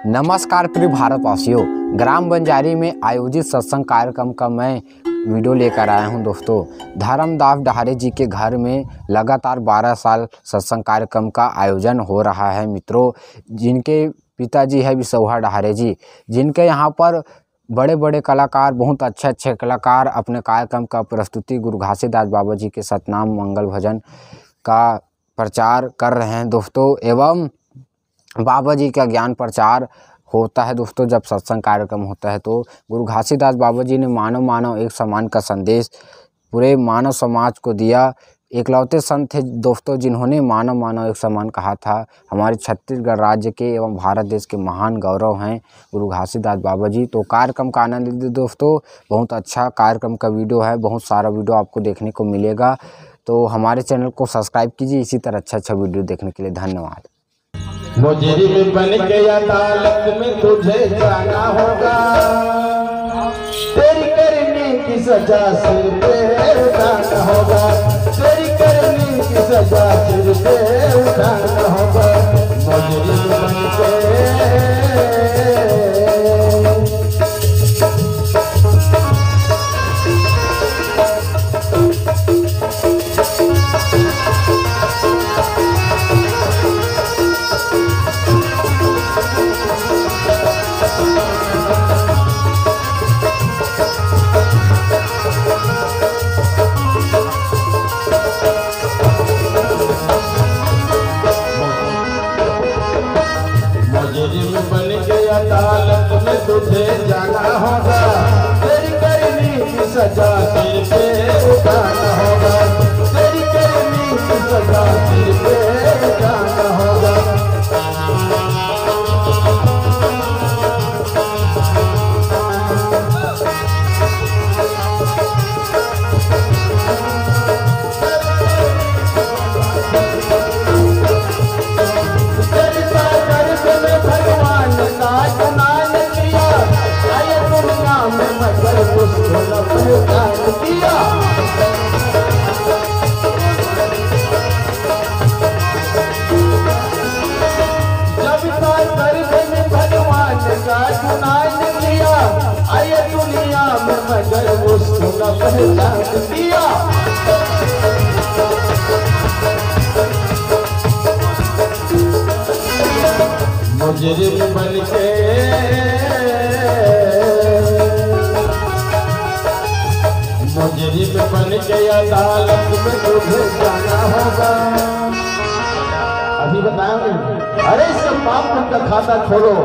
नमस्कार प्रिय भारतवासियों, ग्राम बंजारी में आयोजित सत्संग कार्यक्रम का मैं वीडियो लेकर आया हूं। दोस्तों, धर्मदास डहारे जी के घर में लगातार 12 साल सत्संग कार्यक्रम का आयोजन हो रहा है। मित्रों, जिनके पिताजी है विशौहा डहारे जी, जिनके यहाँ पर बड़े बड़े कलाकार, बहुत अच्छे कलाकार अपने कार्यक्रम का प्रस्तुति गुरु घासीदास बाबा जी के सतनाम मंगल भजन का प्रचार कर रहे हैं दोस्तों। एवं बाबा जी का ज्ञान प्रचार होता है दोस्तों। जब सत्संग कार्यक्रम होता है तो गुरु घासीदास बाबा जी ने मानव एक समान का संदेश पूरे मानव समाज को दिया। एकलौते संत थे दोस्तों जिन्होंने मानव एक समान कहा था। हमारे छत्तीसगढ़ राज्य के एवं भारत देश के महान गौरव हैं गुरु घासीदास बाबा जी। तो कार्यक्रम का आनंद लीजिए दोस्तों। बहुत अच्छा कार्यक्रम का वीडियो है, बहुत सारा वीडियो आपको देखने को मिलेगा। तो हमारे चैनल को सब्सक्राइब कीजिए इसी तरह अच्छा वीडियो देखने के लिए। धन्यवाद। मुजरिम बन के अदालत में तुझे जाना होगा, तेरी करने की सजा सिर पे उठाना होगा, तेरी करने की सजा सिर पे उठाना होगा। मुजरिम बन के अदालत में तुझे जाना होगा, तेरी करनी की सजा सिर पे उठाना होगा, तेरी करनी की सजा सिर पे उठाना होगा। दुनिया में मगर उसको न पहचान दिया। मुजरिम बन के अदालत में तुझे जाना होगा। अभी बताया अरे सब पाप का खाता खोलो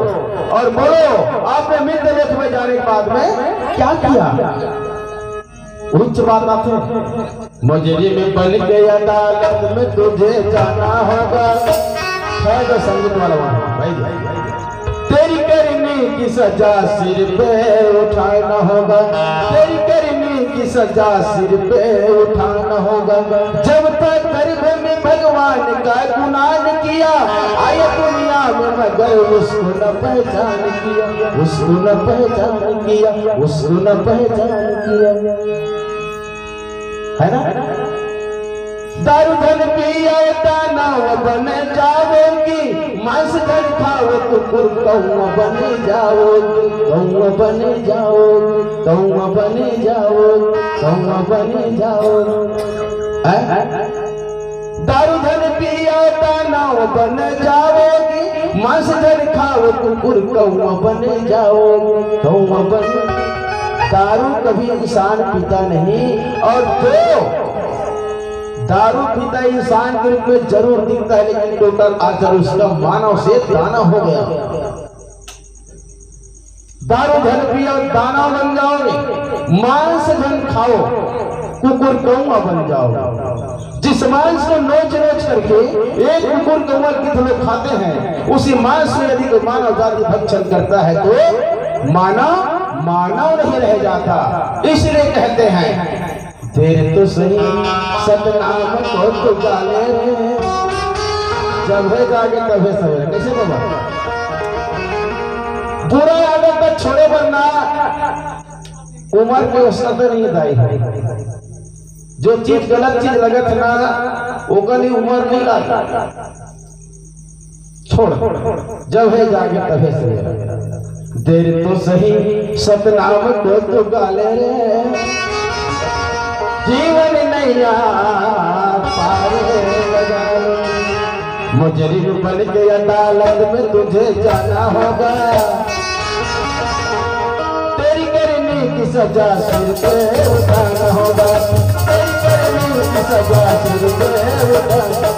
और बोलो आपने मृत लेख में जाने के बाद में क्या किया। उच्च बात आते मुजरिम बन के अदालत में तुझे जाना होगा। है तो संगीत वाला भाई, तेरी करनी की सजा सिर पे उठाना होगा, तेरी करनी की सजा सिर पे उठाना होगा। जब तक गर्भ में भगवान का गुनाह किया, आए दुनिया में मगर उसको न पहचान किया, उसको न पहचान किया, उसको न पहचान किया। है ना? दारू धन पिया दानव बन जाओगी, मांस धन खाओ तो कौआ बन जाओगी, कौआ बन जाओगी, कौआ बन जाओगी, कौआ बन जाओगी। दारू धन पिया दानव बन जाओगी, मांस धन खाओ तो कौआ बन जाओगी, कौआ बन। दारू कभी इंसान पीता नहीं, और जो दारू पीता इंसान के रूप में जरूर दिखता है, लेकिन टोटल आचरण उसका मानव से दाना हो गया। दारू धन पियो दाना बन जाओगे, मांस धन खाओ कुकुर कौआ बन जाओगे। जिस मांस को नोच करके एक कुकुर कौआ कितने लोग खाते हैं, उसी मांस में यदि कोई मानव जाति भक्षण करता है तो मानव नहीं रह जाता। इसलिए कहते हैं तेरे तो सही सतनाम को तो गाले, जब है जागे तब है सवेरे। कैसे बाबा? बुरा आदत का छोड़े वरना उम्र के औसत नहीं दाई है। जो चीज गलत चीज लगत ना वो कभी उम्र नहीं लाता। छोड़, जब है जागे तभी सवेरा। देर तो सही सतनाम को तो गाले रे, जीवन नैया पारे लगा। मुजरिम बन के अदालत में तुझे जाना होगा, तेरी करनी की सजा सिर पे उठाना होगा, तेरी करनी की सजा सिर पे उठाना।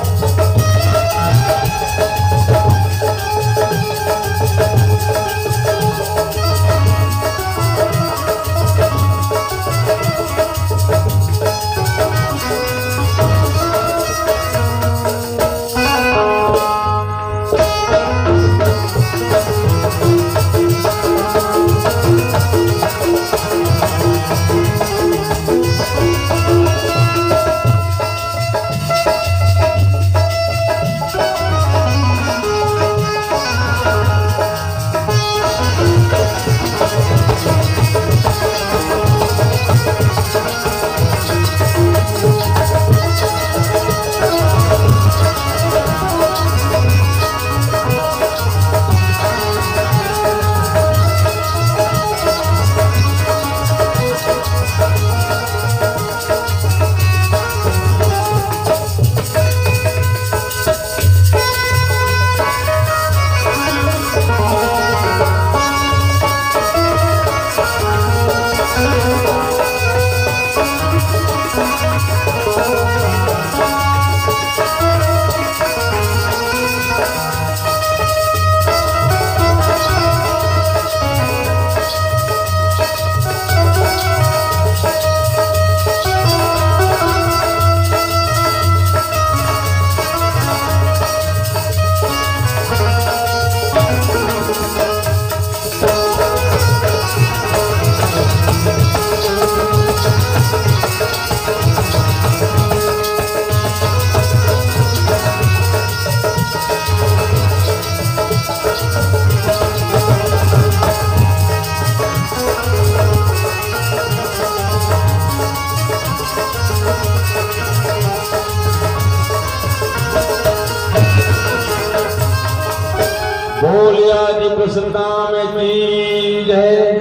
बोलिया जी कृष्ण नाम की जय।